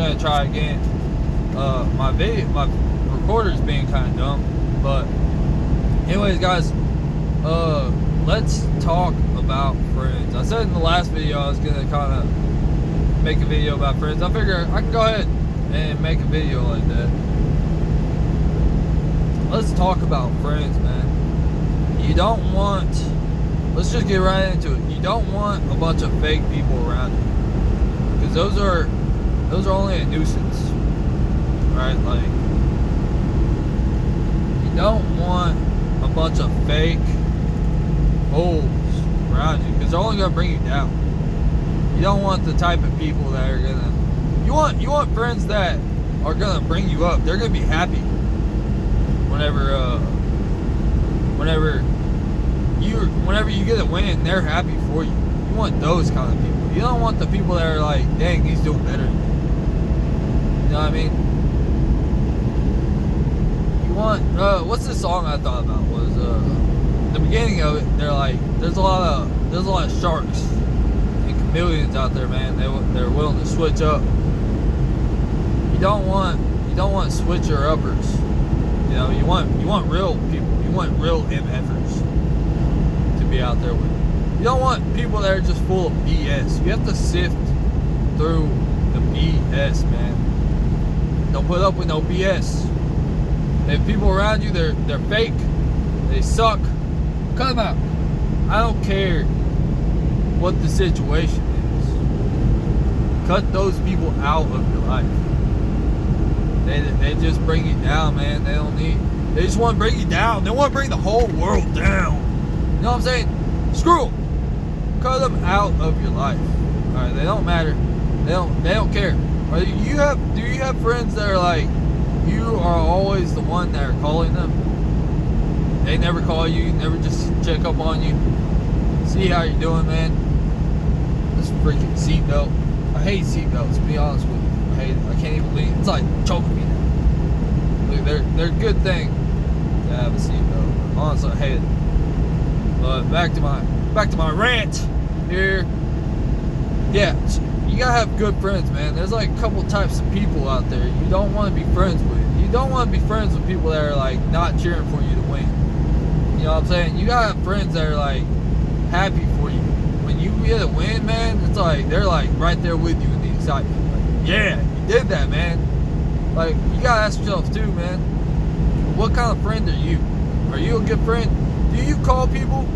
gonna try again. My recorder's being kind of dumb, but anyways, guys, let's talk about friends. I said in the last video I was gonna kind of make a video about friends. I figure I can go ahead and make a video like that. Let's talk about friends, man. You don't want, let's just get right into it. You don't want a bunch of fake people around you, because those are only a nuisance, right? Like, you don't want a bunch of fake fools around you, because they're only gonna bring you down. You don't want the type of people that are gonna, you want friends that are gonna bring you up. They're gonna be happy whenever you get a win, they're happy for you. You want those kind of people. You don't want the people that are like, dang, he's doing better than me. You know what I mean? You want, what's this song I thought about was, the beginning of it, they're like, there's a lot of sharks and chameleons out there, man. They're willing to switch up. You don't want switcher uppers. You know, you want real people. You want real MFers to be out there with you. You don't want people that are just full of BS. You have to sift through the BS, man. Don't put up with no BS. If people around you, they're fake, they suck, cut them out. I don't care what the situation is. Cut those people out of your life. They just bring you down, man. They just want to bring you down. They want to bring the whole world down. You know what I'm saying? Screw them. Cut them out of your life. Alright, they don't matter. They don't care. Do you have friends that are like, you are always the one that are calling them? They never call you, never just check up on you, see how you're doing, man. This freaking seatbelt. I hate seatbelts, to be honest with you. I hate it. I can't even leave. It's like choking me now. Look, they're a good thing to have a seatbelt. Honestly, I hate it. But back to my rant here. Yeah, you gotta have good friends, man. There's like a couple types of people out there you don't want to be friends with. You don't want to be friends with people that are like not cheering for you to win. You know what I'm saying? You gotta have friends that are like happy for you. When you get a win, man, it's like they're like right there with you in the excitement. Like, yeah, you did that, man. Like, you gotta ask yourself too, man, what kind of friend are you? Are you a good friend? Do you call people?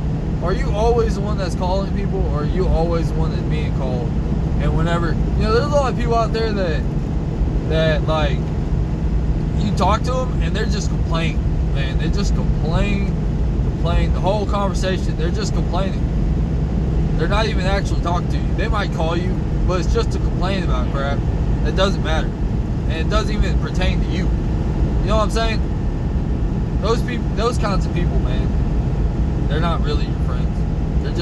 Are you always the one that's calling people, or are you always the one that's being called? And whenever, you know, there's a lot of people out there that like, you talk to them and they're just complaining, man. They just complain. The whole conversation, they're just complaining. They're not even actually talking to you. They might call you, but it's just to complain about crap. It doesn't matter, and it doesn't even pertain to you. You know what I'm saying? Those people, those kinds of people, man, they're not really your friends. They're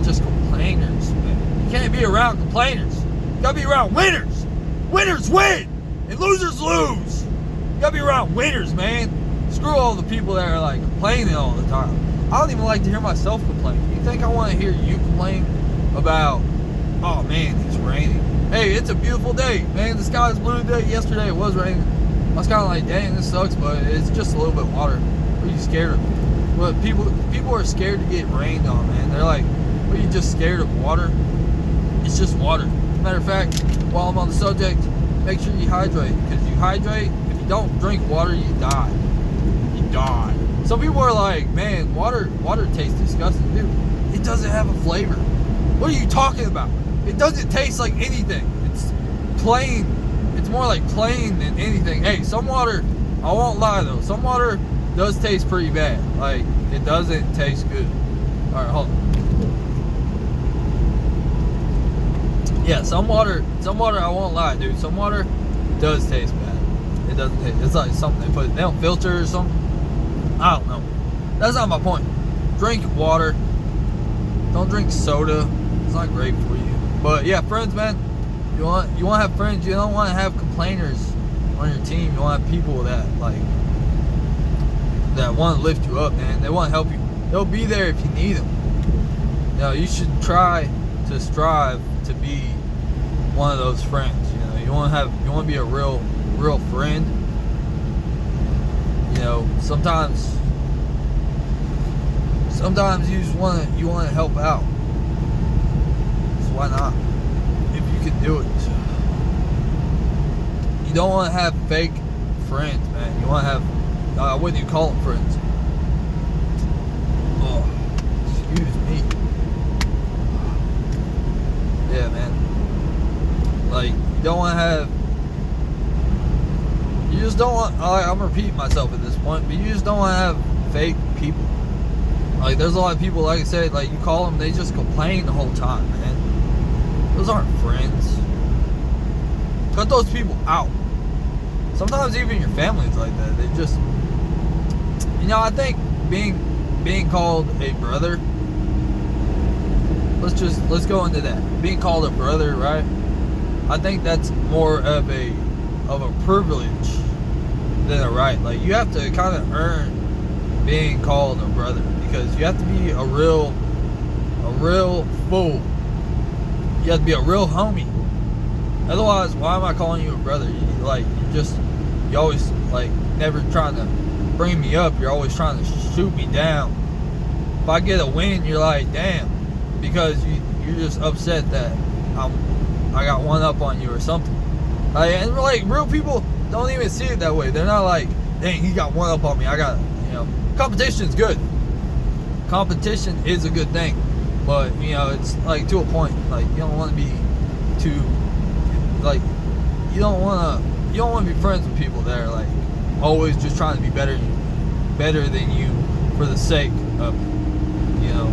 just complainers, man. You can't be around complainers. You gotta be around winners. Winners win, and losers lose. You gotta be around winners, man. Screw all the people that are like complaining all the time. I don't even like to hear myself complain. You think I want to hear you complain about, oh man, it's raining. Hey, it's a beautiful day, man. The sky's blue today. Yesterday it was raining. I was kind of like, dang, this sucks, but it's just a little bit of water. What are you scared of? But people are scared to get rained on, man. They're like, what, are you just scared of water? It's just water. Matter of fact, while I'm on the subject, make sure you hydrate, because you hydrate. If you don't drink water, you die. You die. Some people are like, man, water tastes disgusting. Dude, it doesn't have a flavor. What are you talking about? It doesn't taste like anything. It's plain. It's more like plain than anything. Hey, some water, I won't lie though, some water does taste pretty bad. Like, it doesn't taste good. Alright, hold on. Yeah, some water, I won't lie, dude. Some water does taste bad. It doesn't taste, it's like something they don't filter or something. I don't know. That's not my point. Drink water. Don't drink soda. It's not great for you. But yeah, friends, man. You want to have friends. You don't want to have complainers on your team. You want to have people that like that want to lift you up, man. They want to help you. They'll be there if you need them. You know, you should try to strive to be one of those friends. You know, you want to be a real friend. You know, sometimes you just want to help out. So why not? If you can do it. You don't want to have fake friends, man. You want to have, what do you call them, friends? Oh, excuse me. Yeah, man. Like, you don't want to have, you just don't want, I'm repeating myself at this point, but you just don't want to have fake people. Like, there's a lot of people, like I said, like, you call them, they just complain the whole time, man. Those aren't friends. Cut those people out. Sometimes even your family's like that. They just, you know, I think being called a brother, let's go into that. Being called a brother, right? I think that's more of a privilege than a right. Like, you have to kind of earn being called a brother, because you have to be a real fool. You have to be a real homie. Otherwise, why am I calling you a brother? You always like never trying to bring me up. You're always trying to shoot me down. If I get a win, you're like, damn, because you're just upset that I got one up on you or something. And like, real people don't even see it that way. They're not like, dang, he got one up on me. I got, you know, competition's good. Competition is a good thing, but you know, it's like to a point. Like, you don't want to be too, like, you don't want to be friends with people that are like always just trying to be better than you for the sake of, you know.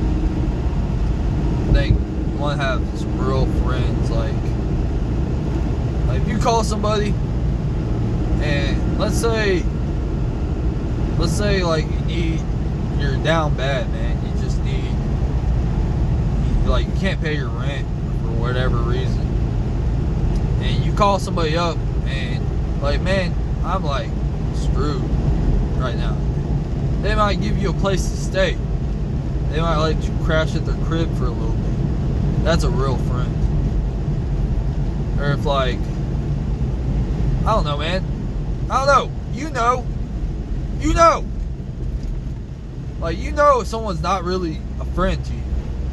I think you want to have some real friends. Like if you call somebody and let's say like you're down bad, man. You just need, like, you can't pay your rent for whatever reason, and you call somebody up and like, man, I'm like screwed right now. They might give you a place to stay. They might let you crash at their crib for a little bit. That's a real friend. Or if, like, I don't know, man. I don't know. You know. Like, you know if someone's not really a friend to you.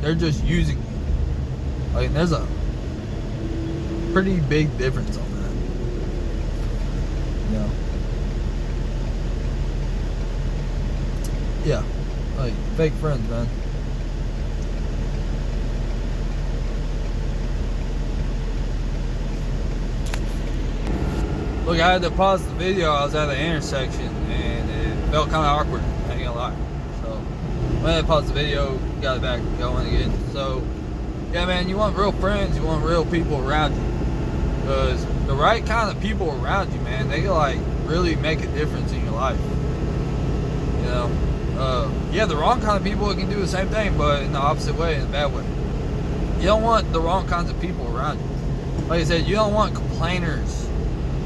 They're just using you. Like, there's a pretty big difference on that. You know? Yeah. Like, fake friends, man. Look, I had to pause the video. I was at the intersection and it felt kind of awkward. I ain't gonna lie. So when I paused the video, got it back going again. So yeah, man, you want real friends. You want real people around you, because the right kind of people around you, man, they can like really make a difference in your life. You know, yeah, the wrong kind of people can do the same thing, but in the opposite way, in a bad way. You don't want the wrong kinds of people around you. Like I said, you don't want complainers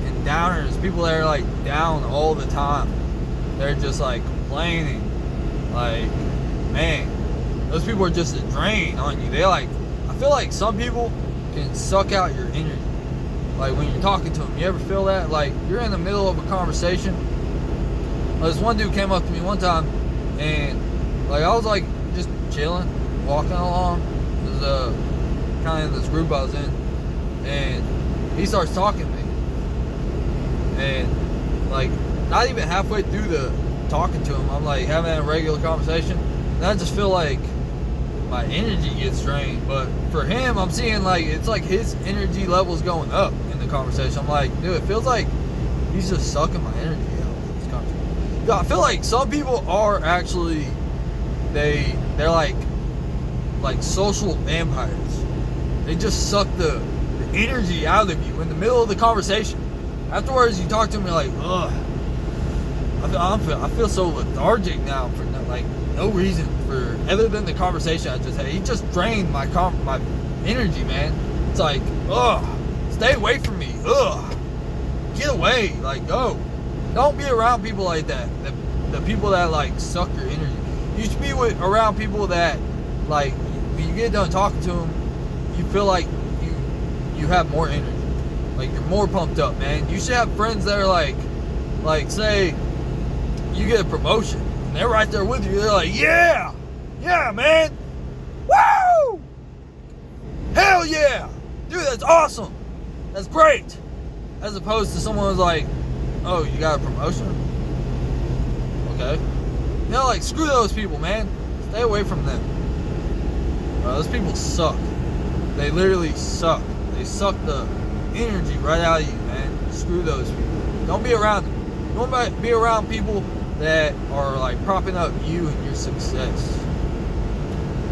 and downers, people that are like down all the time. They're just like complaining. Like, man, those people are just a drain on you. They like, I feel like some people can suck out your energy. Like when you're talking to them, you ever feel that? Like you're in the middle of a conversation. This one dude came up to me one time, and like I was like just chilling, walking along. It was kind of this group I was in, and he starts talking to me, and like not even halfway through the talking to him, I'm like having a regular conversation, and I just feel like my energy gets drained. But for him, I'm seeing like it's like his energy level's going up in the conversation. I'm like, dude, it feels like he's just sucking my energy out of this conversation. I feel like some people are actually they're like social vampires. They just suck the energy out of you in the middle of the conversation. Afterwards, you talk to them, you're like, ugh. I feel so lethargic now for no reason other than the conversation I just had. He just drained my energy, man. It's like, ugh, stay away from me. Ugh, get away. Like, go. Don't be around people like that. The people that like suck your energy. You should be around people that like when you get done talking to them, you feel like you have more energy. Like, you're more pumped up, man. You should have friends that are like, say, you get a promotion, and they're right there with you. They're like, yeah, man, woo, hell yeah, dude, that's awesome, that's great. As opposed to someone who's like, oh, you got a promotion? Okay. You know, like, screw those people, man. Stay away from them. Those people suck. They literally suck. They suck the energy right out of you, man. Screw those people. Don't be around them. Don't be around people that are like propping up you and your success.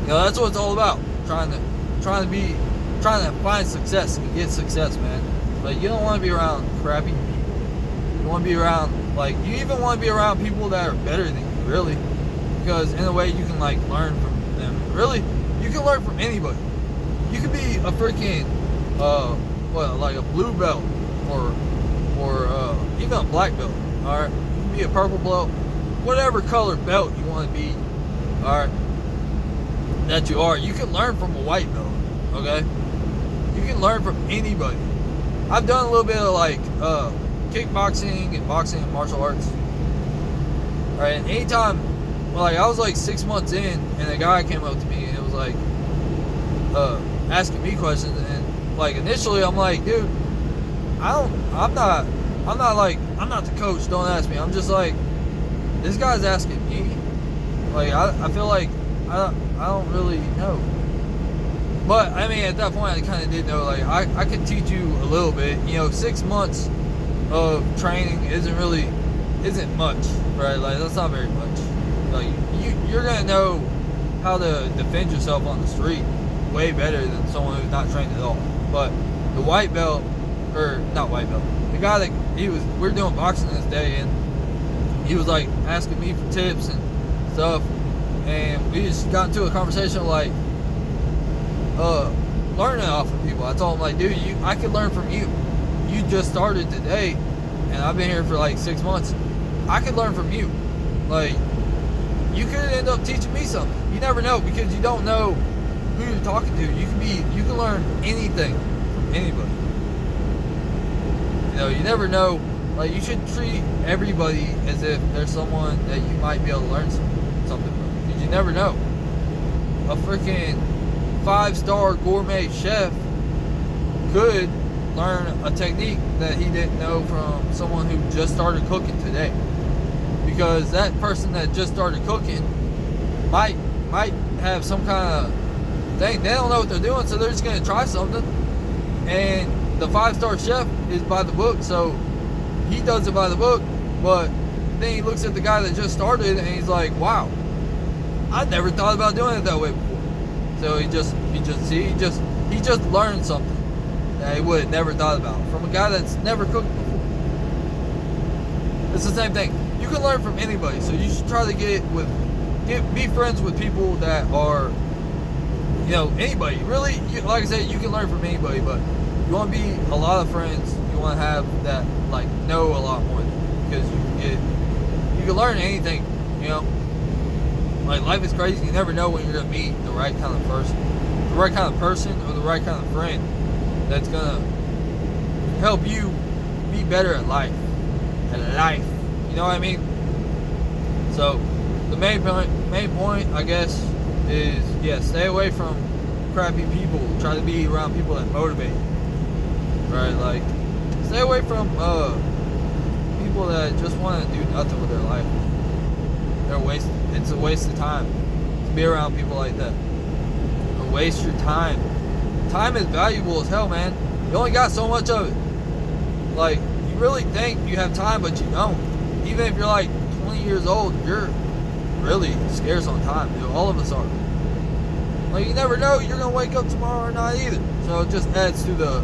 You know, that's what it's all about. Trying to find success and get success, man. Like, you don't want to be around crappy people. You want to be around, like, you even want to be around people that are better than you, really. Because in a way you can like learn from them. Really, you can learn from anybody. You could be a freaking like a blue belt or even a black belt. Alright. You can be a purple belt, whatever color belt you want to be, alright, that you are. You can learn from a white belt, okay? You can learn from anybody. I've done a little bit of like kickboxing and boxing and martial arts. Alright, and anytime, well, like, I was like 6 months in, and a guy came up to me and it was like asking me questions, and like initially I'm like, dude, I'm not the coach, don't ask me. I'm just like, this guy's asking me. Like, I feel like I don't really know. But I mean, at that point I kind of did know, like, I could teach you a little bit. You know, 6 months of training isn't much, right? Like, that's not very much. Like, you're gonna know how to defend yourself on the street way better than someone who's not trained at all. But the white belt, or not white belt, the guy that we were doing boxing this day, and he was like asking me for tips and stuff, and we just got into a conversation like learning off of people. I told him, like, dude, I could learn from you. You just started today, and I've been here for like 6 months. I could learn from you. Like, you could end up teaching me something. You never know, because you don't know who you're talking to. You can learn anything from anybody. You know, you never know. Like, you should treat everybody as if there's someone that you might be able to learn something from, because you never know. A freaking 5-star gourmet chef could learn a technique that he didn't know from someone who just started cooking today. Because that person that just started cooking might have some kind of thing. They don't know what they're doing, so they're just going to try something. And the 5-star chef is by the book, so he does it by the book. But then he looks at the guy that just started, and he's like, wow, I never thought about doing it that way before. So he just learned something that he would have never thought about from a guy that's never cooked before. It's the same thing. You can learn from anybody, so you should try to be friends with people that are, you know, anybody. Really, like I said, you can learn from anybody, but you want to be a lot of friends. You want to have that, like, know a lot more than you, because you can learn anything. You know, like, life is crazy. You never know when you're gonna meet the right kind of person, or the right kind of friend that's gonna help you be better at life. You know what I mean? So the main point, I guess, is, yeah, stay away from crappy people. Try to be around people that motivate you. Right? Like, stay away from people that just want to do nothing with their life. It's a waste of time to be around people like that. Don't waste your time. Time is valuable as hell, man. You only got so much of it. Like, you really think you have time, but you don't. Even if you're like 20 years old, you're really scarce on time, dude. All of us are. Like, you never know, you're gonna wake up tomorrow or not either. So it just adds to the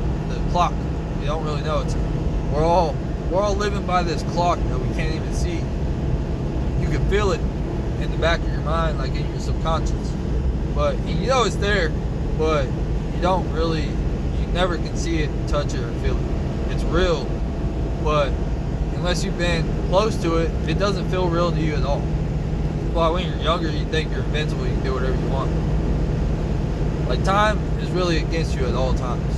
clock. You don't really know. We're all living by this clock that we can't even see. You can feel it in the back of your mind, like in your subconscious. But you know it's there, but you never can see it, touch it, or feel it. It's real, but unless you've been close to it, it doesn't feel real to you at all. Well, when you're younger, you think you're invincible, you can do whatever you want. Like, time is really against you at all times.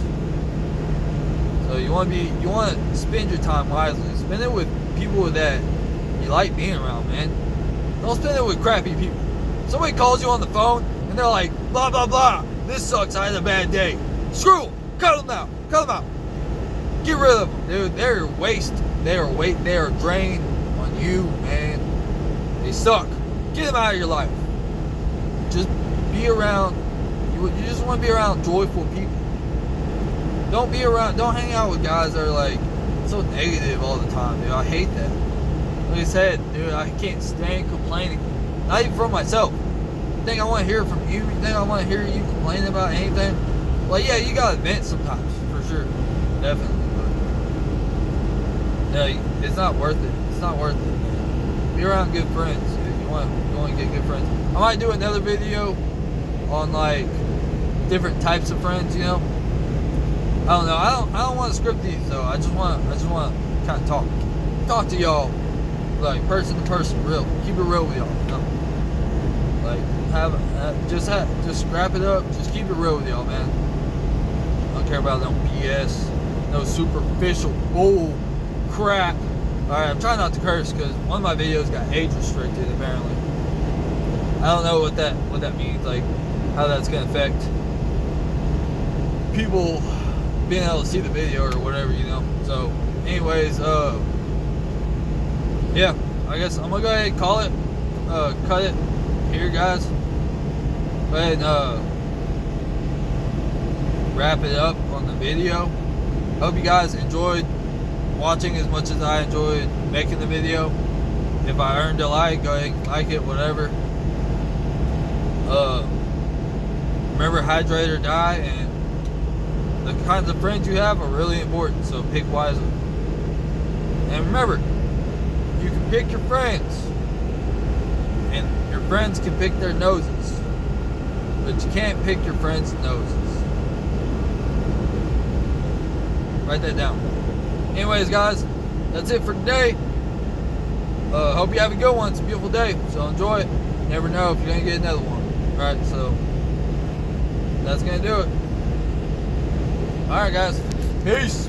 So you want to spend your time wisely. Spend it with people that you like being around, man. Don't spend it with crappy people. Somebody calls you on the phone and they're like, blah blah blah. This sucks. I had a bad day. Screw them. Cut them out. Cut them out. Get rid of them, dude. They're waste. They are drain on you, man. They suck. Get them out of your life. Just be around. You just want to be around joyful people. Don't hang out with guys that are like so negative all the time, dude. I hate that. Like I said, dude, I can't stand complaining. Not even from myself. You think I want to hear from you? You think I want to hear you complaining about anything? Well, yeah, you gotta vent sometimes, for sure. Definitely. But no, it's not worth it. It's not worth it, man. Be around good friends, dude. You want to get good friends. I might do another video on like different types of friends, you know. I don't know. I don't want to script these though. I just want to kind of talk to y'all, like person to person, real. Keep it real with y'all, you know. Like just scrap it up. Just keep it real with y'all, man. I don't care about no BS, no superficial bull crap. All right, I'm trying not to curse because one of my videos got age restricted apparently. I don't know what that means, like how that's gonna affect people being able to see the video or whatever, you know. So anyways, yeah, I guess I'm gonna go ahead and call it, cut it here, guys. Go ahead and wrap it up on the video. Hope you guys enjoyed watching as much as I enjoyed making the video. If I earned a like, go ahead and like it, whatever. Remember, hydrate or die, and the kinds of friends you have are really important, so pick wisely. And remember, you can pick your friends, and your friends can pick their noses, but you can't pick your friends' noses. Write that down. Anyways, guys, that's it for today. Hope you have a good one. It's a beautiful day, so enjoy it. You never know if you're going to get another one. Alright, so that's going to do it. Alright, guys. Peace.